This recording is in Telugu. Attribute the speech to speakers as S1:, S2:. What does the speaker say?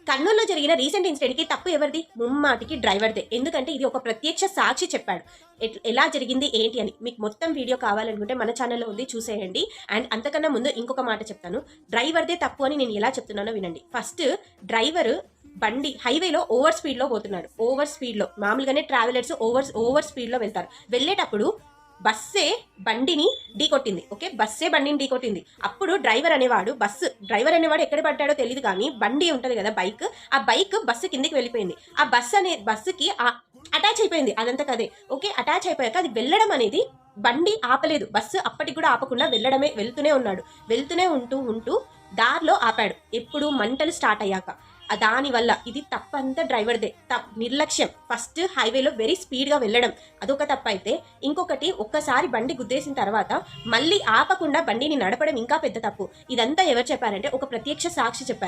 S1: కర్నూలులో జరిగిన రీసెంట్ ఇన్సిడెంట్కి తప్పు ఎవరిది? ముమ్మాటికి డ్రైవర్దే. ఎందుకంటే ఇది ఒక ప్రత్యక్ష సాక్షి చెప్పాడు ఎలా జరిగింది ఏంటి అని. మీకు మొత్తం వీడియో కావాలనుకుంటే మన ఛానల్లో ఉంది, చూసేయండి. అండ్ అంతకన్నా ముందు ఇంకొక మాట చెప్తాను, డ్రైవర్దే తప్పు అని నేను ఎలా చెప్తున్నానో వినండి. ఫస్ట్ డ్రైవర్ బండి హైవేలో ఓవర్ స్పీడ్లో పోతున్నాడు. ఓవర్ స్పీడ్లో మామూలుగానే ట్రావెలర్స్ ఓవర్ స్పీడ్లో వెళ్తారు. వెళ్ళేటప్పుడు బస్సే బండిని ఢీకొట్టింది. ఓకే, బస్సే బండిని ఢీకొట్టింది. అప్పుడు డ్రైవర్ అనేవాడు డ్రైవర్ ఎక్కడ పడ్డాడో తెలియదు, కానీ బండి ఉంటుంది కదా బైక్, ఆ బైక్ బస్సు కిందికి వెళ్ళిపోయింది. ఆ బస్సుకి అటాచ్ అయిపోయింది. అదంతా కదే. ఓకే, అటాచ్ అయిపోయాక అది వెళ్ళడం అనేది బండి ఆపలేదు. బస్సు అప్పటికి కూడా ఆపకుండా వెళ్తూనే ఉన్నాడు. వెళ్తూనే ఉంటూ దారిలో ఆపాడు. ఎప్పుడు మంటలు స్టార్ట్ అయ్యాక. దానివల్ల ఇది తప్పంతా డ్రైవర్దే. నిర్లక్ష్యం. ఫస్ట్ హైవేలో వెరీ స్పీడ్గా వెళ్ళడం అదొక తప్పు అయితే, ఇంకొకటి ఒక్కసారి బండి గుద్దేసిన తర్వాత మళ్ళీ ఆపకుండా బండిని నడపడం ఇంకా పెద్ద తప్పు. ఇదంతా ఎవరు చెప్పారంటే ఒక ప్రత్యక్ష సాక్షి చెప్పారు.